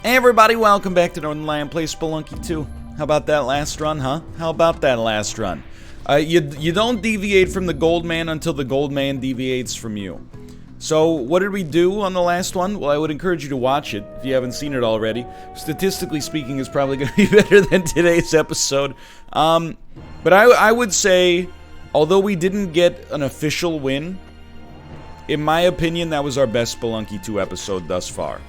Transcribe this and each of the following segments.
Hey everybody, welcome back to Northern Lion Play Spelunky 2. How about that last run, huh? How about that last run? You don't deviate from the gold man until the gold man deviates from you. So, what did we do on the last one? Well, I would encourage you to watch it if you haven't seen it already. Statistically speaking, it's probably going to be better than today's episode. But I would say, although we didn't get an official win, in my opinion, that was our best Spelunky 2 episode thus far.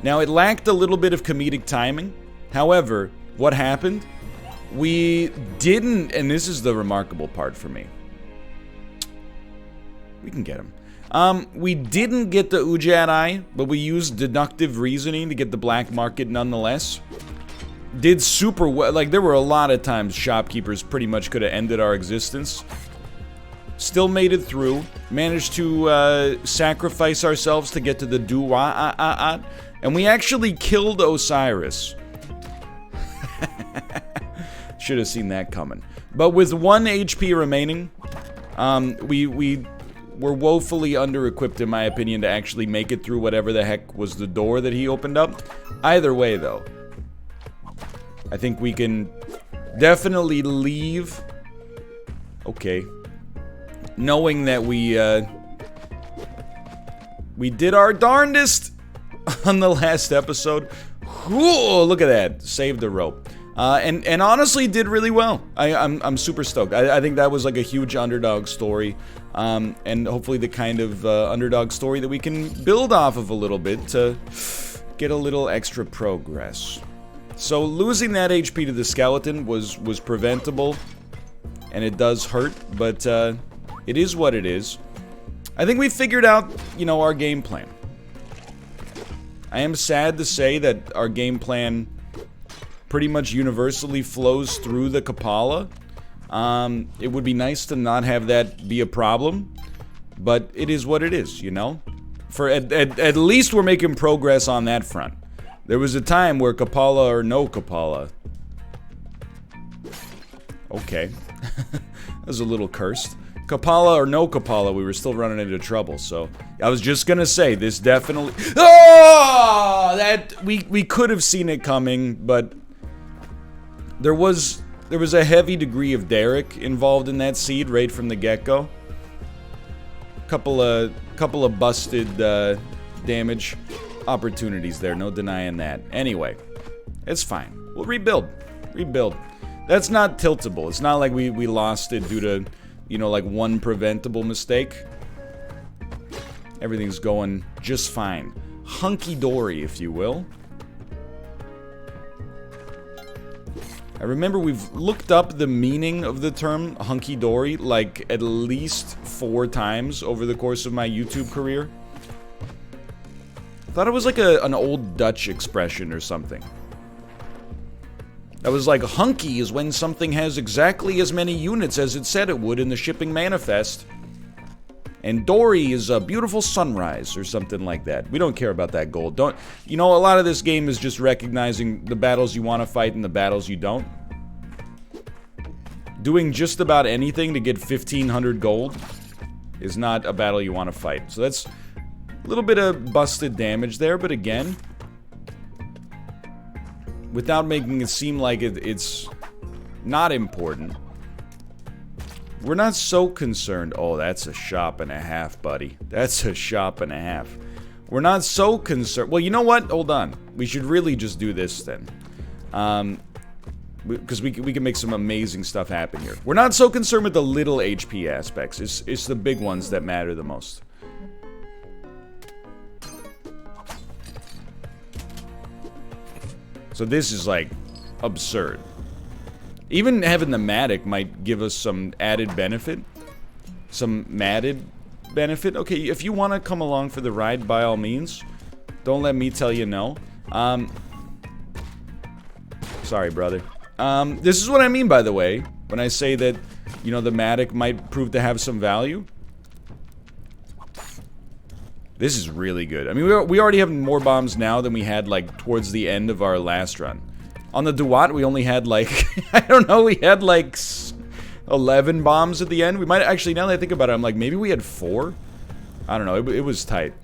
Now, it lacked a little bit of comedic timing. However, what happened? We didn't, and this is the remarkable part for me. We can get him. We didn't get the Ujat Eye, but we used deductive reasoning to get the black market nonetheless. Did super well. Like, there were a lot of times shopkeepers pretty much could have ended our existence. Still made it through. Managed to sacrifice ourselves to get to the Duwa. And we actually killed Osiris. Should have seen that coming. But with 1 HP remaining, we were woefully under-equipped, in my opinion, to actually make it through whatever the heck was the door that he opened up. Either way, though, I think we can definitely leave. Okay. Knowing that we did our darndest on the last episode. Ooh, look at that. Saved the rope. And honestly did really well. I'm super stoked. I think that was like a huge underdog story. And hopefully the kind of underdog story that we can build off of a little bit to get a little extra progress. So losing that HP to the skeleton was preventable. And it does hurt, but it is what it is. I think we figured out, you know, our game plan. I am sad to say that our game plan pretty much universally flows through the Kapala. It would be nice to not have that be a problem, but it is what it is, you know? For at least we're making progress on that front. There was a time where Kapala or no Kapala. Okay. That was a little cursed. Kapala or no Kapala, we were still running into trouble, so I was just gonna say, this definitely... Oh! That... We could have seen it coming, but... There was a heavy degree of Derek involved in that seed right from the get-go. Couple of busted damage opportunities there, no denying that. Anyway, it's fine. We'll rebuild. Rebuild. That's not tiltable. It's not like we lost it due to, you know, like one preventable mistake. Everything's going just fine. Hunky-dory, if you will. I remember we've looked up the meaning of the term hunky-dory like at least 4 times over the course of my YouTube career. Thought it was like an old Dutch expression or something. That was like, hunky is when something has exactly as many units as it said it would in the shipping manifest. And dory is a beautiful sunrise or something like that. We don't care about that gold. You know, a lot of this game is just recognizing the battles you want to fight and the battles you don't. Doing just about anything to get 1,500 gold is not a battle you want to fight. So that's a little bit of busted damage there, but again, without making it seem like it's not important. We're not so concerned. Oh, that's a shop and a half, buddy. That's a shop and a half. We're not so concerned. Well, you know what? Hold on. We should really just do this then. Because we can make some amazing stuff happen here. We're not so concerned with the little HP aspects. It's the big ones that matter the most. So this is like absurd. Even having the Matic might give us some added benefit. Some matted benefit. Okay, if you want to come along for the ride, by all means. Don't let me tell you no. Sorry, brother. This is what I mean, by the way, when I say that, you know, the Matic might prove to have some value. This is really good. I mean, we already have more bombs now than we had, like, towards the end of our last run. On the Duat, we only had, like, I don't know, we had, like, 11 bombs at the end. We might, actually, now that I think about it, I'm like, maybe we had 4? I don't know, it was tight.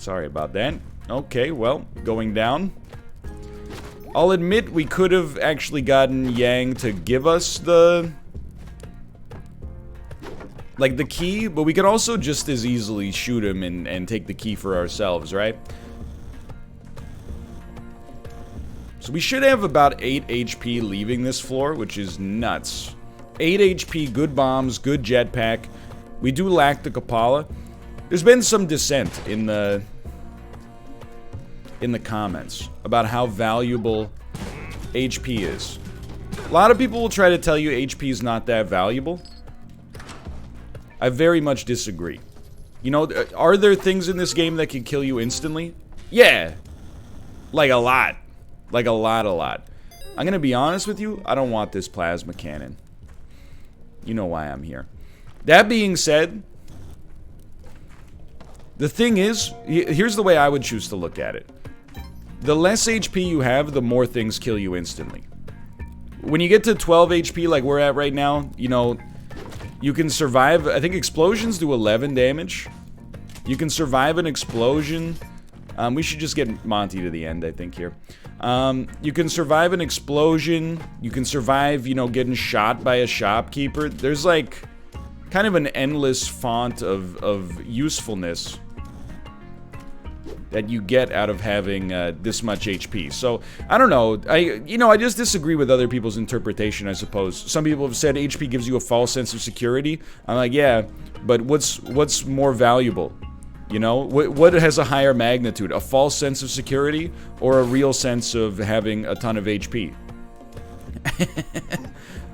Sorry about that. Okay, well, going down. I'll admit we could have actually gotten Yang to give us the... like, the key, but we could also just as easily shoot him and take the key for ourselves, right? So we should have about 8 HP leaving this floor, which is nuts. 8 HP, good bombs, good jetpack. We do lack the Kapala. There's been some dissent in the comments about how valuable HP is. A lot of people will try to tell you HP is not that valuable. I very much disagree. You know, are there things in this game that can kill you instantly? Yeah. Like a lot. Like a lot. I'm gonna be honest with you, I don't want this plasma cannon. You know why I'm here. That being said, the thing is, here's the way I would choose to look at it. The less HP you have, the more things kill you instantly. When you get to 12 HP like we're at right now, you know, you can survive. I think explosions do 11 damage. You can survive an explosion. We should just get Monty to the end, I think, here. You can survive an explosion. You can survive, you know, getting shot by a shopkeeper. There's like kind of an endless font of usefulness that you get out of having this much HP. So, I don't know. I just disagree with other people's interpretation, I suppose. Some people have said HP gives you a false sense of security. I'm like, yeah, but what's more valuable? You know, what has a higher magnitude? A false sense of security or a real sense of having a ton of HP?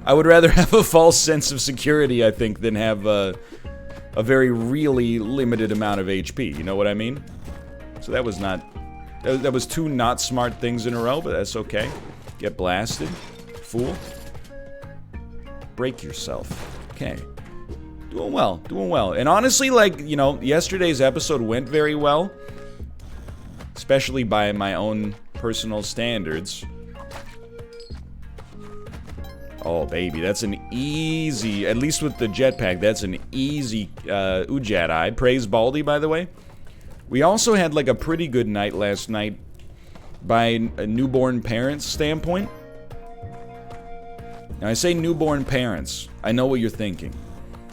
I would rather have a false sense of security, I think, than have a very really limited amount of HP. You know what I mean? So that was not... That was 2 not smart things in a row, but that's okay. Get blasted. Fool. Break yourself. Okay. Doing well, doing well. And honestly, like, you know, yesterday's episode went very well. Especially by my own personal standards. Oh, baby, that's an easy, at least with the jetpack, that's an easy Ujadi. Praise Baldy, by the way. We also had, like, a pretty good night last night by a newborn parent's standpoint. Now, I say newborn parents. I know what you're thinking.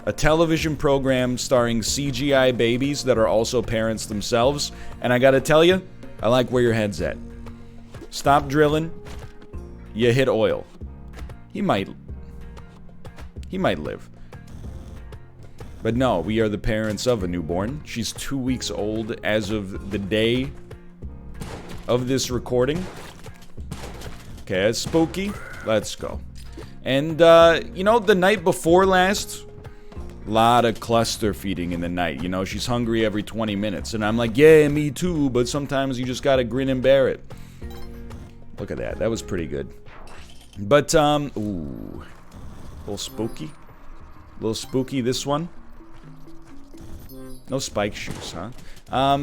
A television program starring CGI babies that are also parents themselves. And I gotta tell you, I like where your head's at. Stop drilling. You hit oil. He might live. But no, we are the parents of a newborn. She's 2 weeks old as of the day of this recording. Okay, that's spooky. Let's go. And, you know, the night before last, a lot of cluster feeding in the night. You know, she's hungry every 20 minutes. And I'm like, yeah, me too, but sometimes you just gotta grin and bear it. Look at that. That was pretty good. But, ooh. A little spooky. A little spooky, this one. No spike shoes, huh?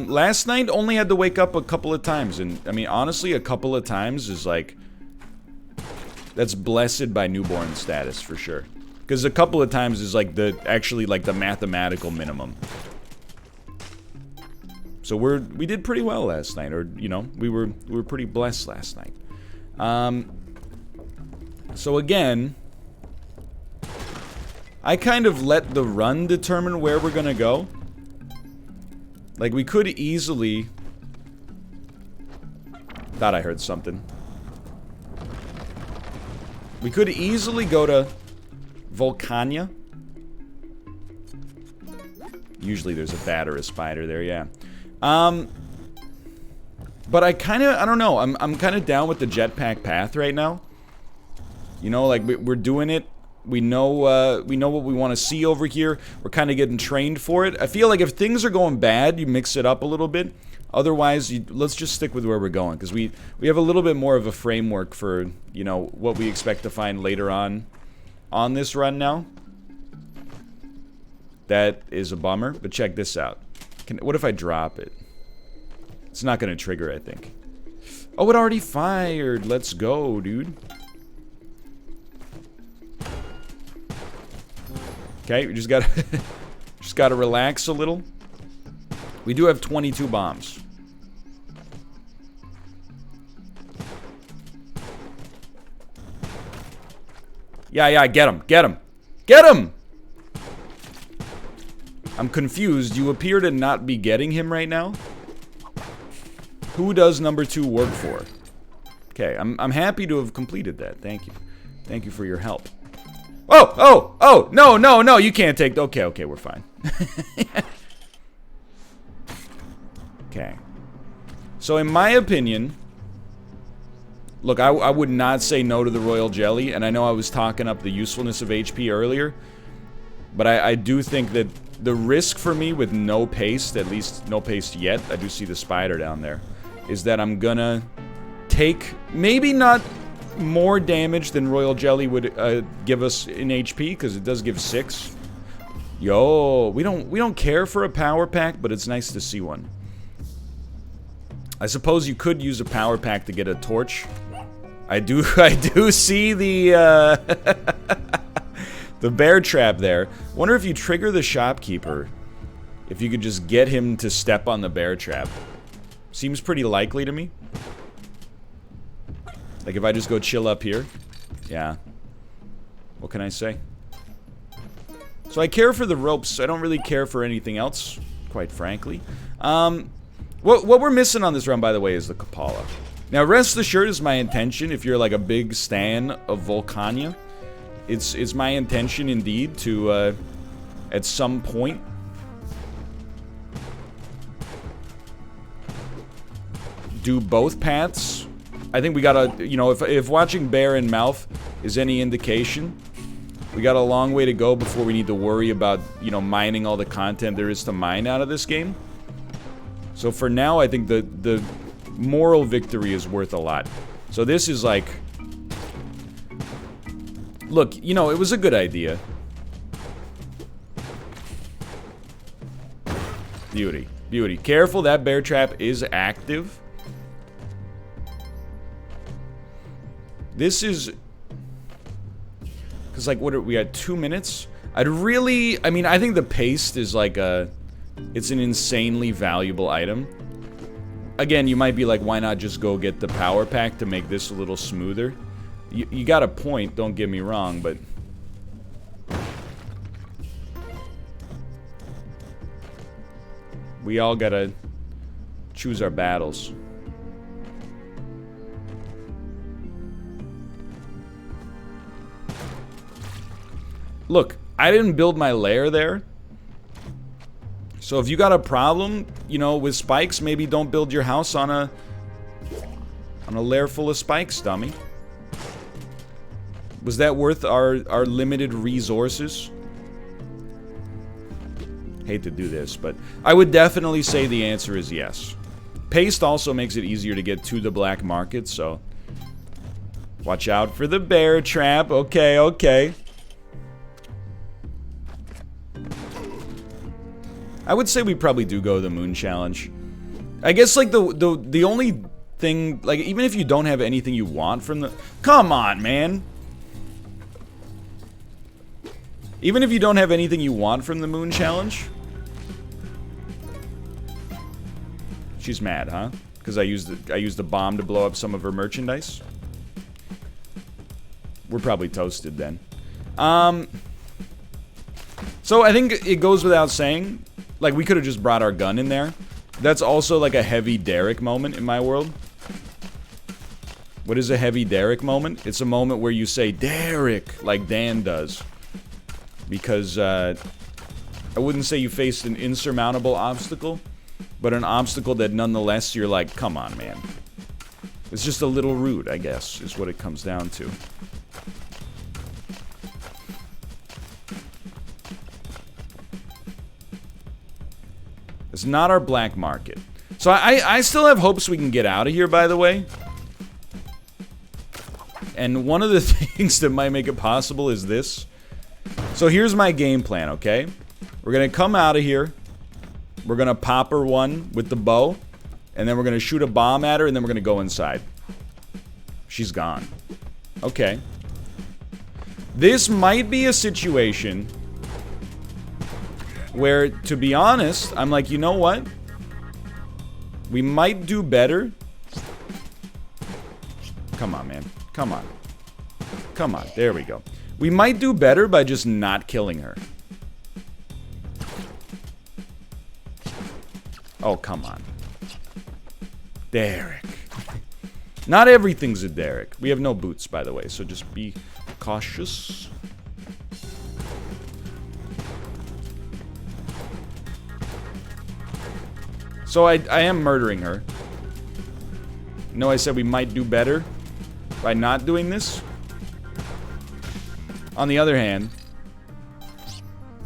Last night, only had to wake up a couple of times. And, I mean, honestly, a couple of times is like... That's blessed by newborn status, for sure. Because a couple of times is like actually like the mathematical minimum. So we did pretty well last night, or, you know, we were pretty blessed last night. So again, I kind of let the run determine where we're gonna go. Like, we could easily... Thought I heard something. We could easily go to Volcania. Usually there's a bat or a spider there, yeah. But I don't know, I'm kind of down with the jetpack path right now. You know, like, we're doing it. We know what we want to see over here. We're kind of getting trained for it. I feel like if things are going bad, you mix it up a little bit. Otherwise, let's just stick with where we're going. Because we have a little bit more of a framework for, you know, what we expect to find later on this run now. That is a bummer. But check this out. What if I drop it? It's not going to trigger, I think. Oh, it already fired. Let's go, dude. Okay, we just gotta relax a little. We do have 22 bombs. Yeah, get him. Get him. Get him! I'm confused. You appear to not be getting him right now. Who does number 2 work for? Okay, I'm happy to have completed that. Thank you. Thank you for your help. Oh! No, you can't take... Okay, we're fine. Okay. So in my opinion... Look, I would not say no to the royal jelly, and I know I was talking up the usefulness of HP earlier, but I do think that the risk for me with no paste, at least no paste yet, I do see the spider down there, is that I'm gonna take maybe not more damage than royal jelly would give us in HP, because it does give 6. Yo, we don't care for a power pack, but it's nice to see one. I suppose you could use a power pack to get a torch. I do see the the bear trap there. Wonder if you trigger the shopkeeper, if you could just get him to step on the bear trap. Seems pretty likely to me. Like if I just go chill up here. Yeah. What can I say? So I care for the ropes. I don't really care for anything else, quite frankly. What we're missing on this run, by the way, is the Kapala. Now, rest assured, is my intention, if you're like a big stan of Volcania, it's my intention indeed to, at some point, do both paths. I think we gotta, you know, if watching Bear and Mouth is any indication, we got a long way to go before we need to worry about, you know, mining all the content there is to mine out of this game. So for now, I think the moral victory is worth a lot. So this is like... Look, you know, it was a good idea. Beauty. Beauty. Careful, that bear trap is active. This is... Because, like, what are we at? 2 minutes? I'd really... I mean, I think the paste is like a... It's an insanely valuable item. Again, you might be like, why not just go get the power pack to make this a little smoother? You got a point, don't get me wrong, but... We all gotta choose our battles. Look, I didn't build my lair there. So if you got a problem, you know, with spikes, maybe don't build your house on a lair full of spikes, dummy. Was that worth our limited resources? Hate to do this, but I would definitely say the answer is yes. Paste also makes it easier to get to the black market, so watch out for the bear trap. Okay, okay. I would say we probably do go the moon challenge. I guess, like, the only thing, like, even if you don't have anything you want from the... Come on, man! Even if you don't have anything you want from the moon challenge... She's mad, huh? Because I used the bomb to blow up some of her merchandise? We're probably toasted, then. So, I think it goes without saying... Like, we could have just brought our gun in there. That's also, like, a heavy Derek moment in my world. What is a heavy Derek moment? It's a moment where you say, Derek, like Dan does. Because, I wouldn't say you faced an insurmountable obstacle, but an obstacle that nonetheless you're like, come on, man. It's just a little rude, I guess, is what it comes down to. It's not our black market. So I still have hopes we can get out of here, by the way. And one of the things that might make it possible is this. So here's my game plan, okay? We're gonna come out of here. We're gonna pop her one with the bow. And then we're gonna shoot a bomb at her, and then we're gonna go inside. She's gone. Okay. This might be a situation where, to be honest, I'm like, you know what? We might do better. Come on, man. Come on. Come on. There we go. We might do better by just not killing her. Oh, come on. Derek. Not everything's a Derek. We have no boots, by the way, so just be cautious. So I am murdering her. No, I said we might do better by not doing this. On the other hand,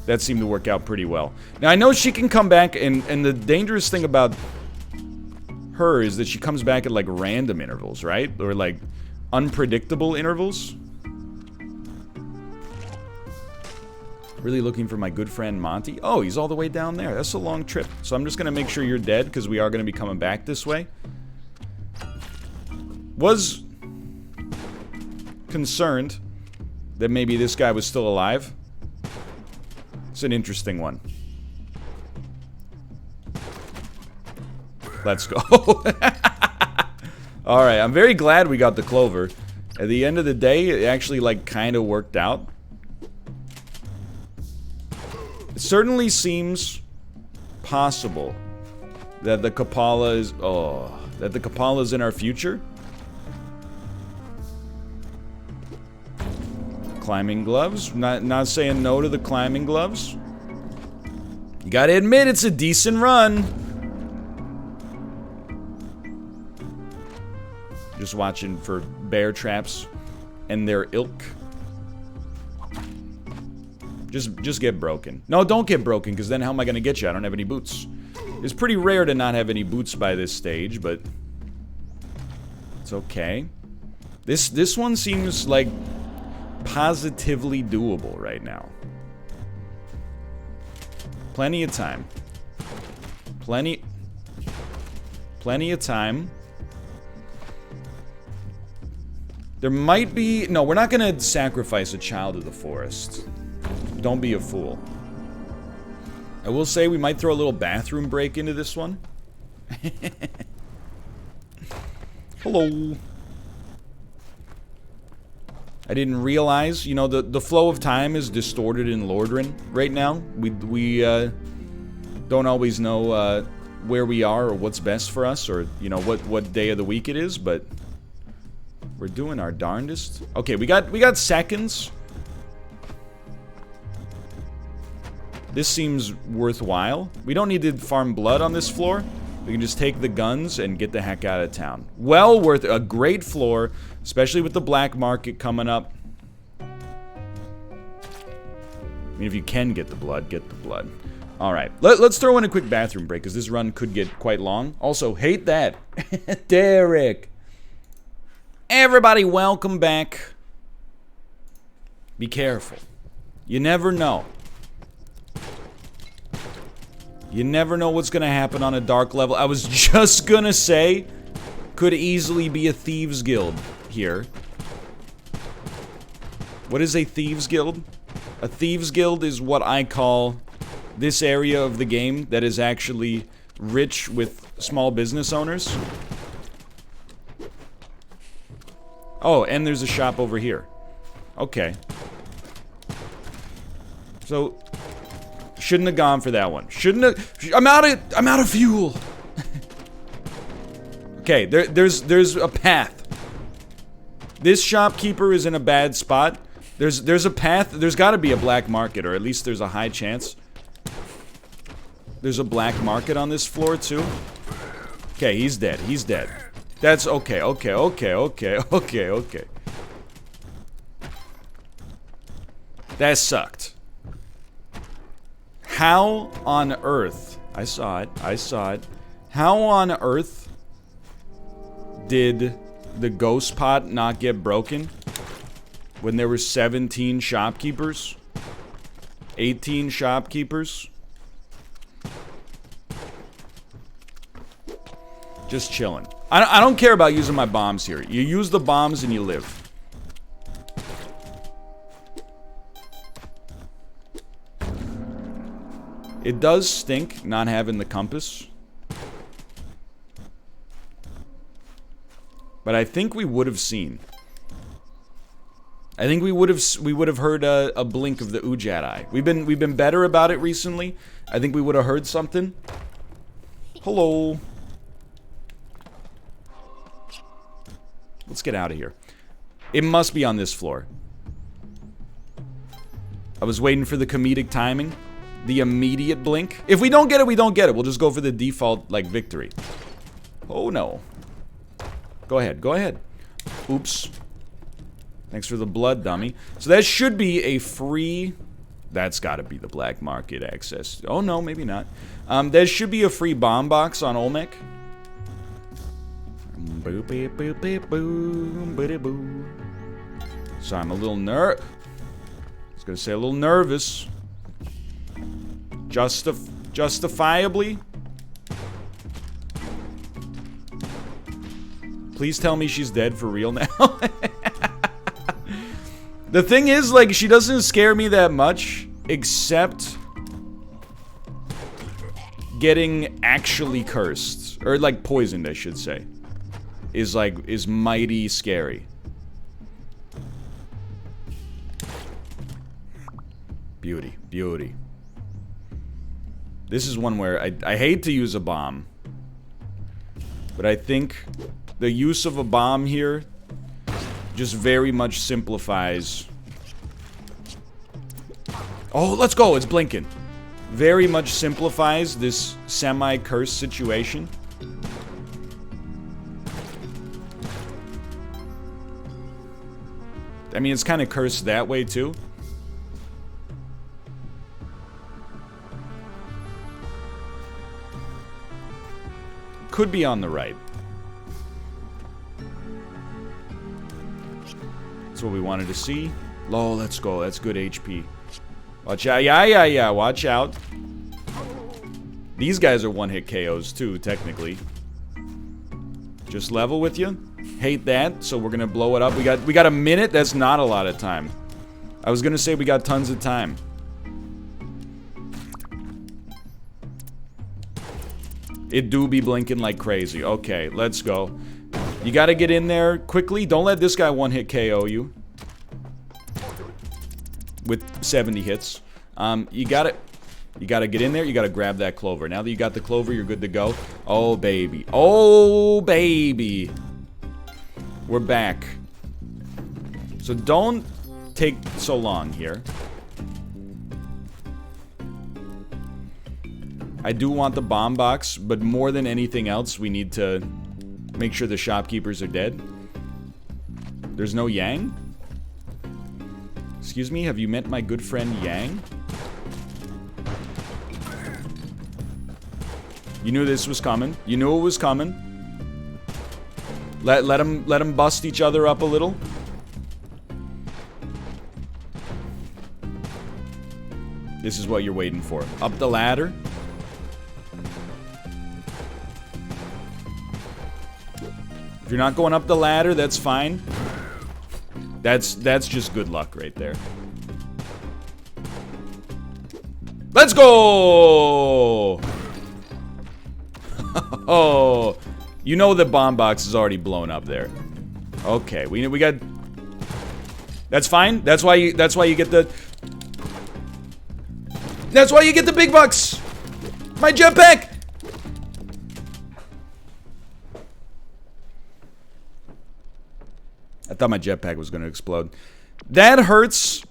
that seemed to work out pretty well. Now, I know she can come back, and the dangerous thing about her is that she comes back at, like, random intervals, right? Or, like, unpredictable intervals. Really looking for my good friend Monty. Oh, he's all the way down there. That's a long trip. So I'm just going to make sure you're dead, because we are going to be coming back this way. Was concerned that maybe this guy was still alive. It's an interesting one. Let's go. Alright, I'm very glad we got the clover. At the end of the day, it actually, like, kind of worked out. It certainly seems possible that the Kapala is... Oh, that the Kapala is in our future. Climbing gloves. Not saying no to the climbing gloves. You gotta admit, it's a decent run. Just watching for bear traps and their ilk. Just get broken. No, don't get broken, because then how am I gonna get you? I don't have any boots. It's pretty rare to not have any boots by this stage, but it's okay. This one seems like positively doable right now. Plenty of time. Plenty of time. There might be... No, we're not gonna sacrifice a child of the forest. Don't be a fool. I will say we might throw a little bathroom break into this one. Hello. I didn't realize, you know, the flow of time is distorted in Lordran right now. We don't always know where we are or what's best for us, or, you know, what day of the week it is, but we're doing our darndest. Okay, we got seconds. This seems worthwhile. We don't need to farm blood on this floor. We can just take the guns and get the heck out of town. Well worth a great floor, especially with the black market coming up. I mean, if you can get the blood, get the blood. Alright, let's throw in a quick bathroom break, because this run could get quite long. Also, hate that. Derek. Everybody, welcome back. Be careful. You never know. You never know what's gonna happen on a dark level. I was just gonna say, could easily be a thieves guild here. What is a thieves guild? A thieves guild is what I call this area of the game that is actually rich with small business owners. Oh, and there's a shop over here. Okay. So... shouldn't have gone for that one. Shouldn't have... I'm out of fuel. Okay, there's a path. This shopkeeper is in a bad spot. There's a path. There's got to be a black market, or at least there's a high chance. There's a black market on this floor too. Okay, he's dead. He's dead. That's okay. Okay. That sucked. How on earth... I saw it. How on earth did the ghost pot not get broken when there were 17 shopkeepers? 18 shopkeepers? Just chilling. I don't care about using my bombs here. You use the bombs and you live. It does stink not having the compass. But I think we would have seen. I think we would have heard a blink of the Ujat eye. We've been better about it recently. I think we would have heard something. Hello. Let's get out of here. It must be on this floor. I was waiting for the comedic timing. The immediate blink. If we don't get it, we don't get it. We'll just go for the default, like, victory. Oh, no. Go ahead. Go ahead. Oops. Thanks for the blood, dummy. So that should be a free... That's gotta be the black market access. Oh, no, maybe not. There should be a free bomb box on Olmec. So I'm a little I was gonna say a little nervous. Justifiably. Please tell me she's dead for real now. The thing is, like, she doesn't scare me that much, except getting actually cursed, or like poisoned, I should say, is mighty scary. Beauty, beauty. This is one where I hate to use a bomb, but I think the use of a bomb here just very much simplifies. Oh, let's go, it's blinking. Very much simplifies this semi-cursed situation. I mean, it's kind of cursed that way too. Could be on the right. That's what we wanted to see. Oh, let's go. That's good HP. Watch out. Yeah. Watch out. These guys are one-hit KOs too, technically. Just level with you. Hate that. So we're gonna blow it up. We got a minute. That's not a lot of time. I was gonna say we got tons of time. It do be blinking like crazy. Okay, let's go. You gotta get in there quickly. Don't let this guy one-hit KO you. With 70 hits. You gotta get in there. You gotta grab that clover. Now that you got the clover, you're good to go. Oh, baby. Oh, baby. We're back. So don't take so long here. I do want the bomb box, but more than anything else, we need to make sure the shopkeepers are dead. There's no Yang? Excuse me, have you met my good friend Yang? You knew this was coming. You knew it was coming. Let them bust each other up a little. This is what you're waiting for. Up the ladder. If you're not going up the ladder, that's fine. That's just good luck right there. Let's go! Oh, you know the bomb box is already blown up there. Okay, we got. That's fine. That's why you get the. That's why you get the big bucks. My jetpack. I thought my jetpack was going to explode. That hurts.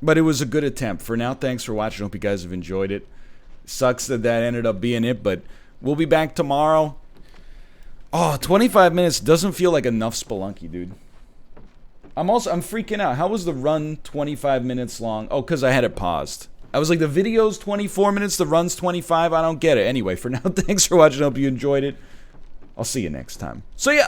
But it was a good attempt. For now, thanks for watching. Hope you guys have enjoyed it. Sucks that ended up being it, but we'll be back tomorrow. Oh, 25 minutes doesn't feel like enough Spelunky, dude. I'm freaking out. How was the run 25 minutes long? Oh, because I had it paused. I was like, the video's 24 minutes, the run's 25. I don't get it. Anyway, for now, thanks for watching. Hope you enjoyed it. I'll see you next time. So, yeah.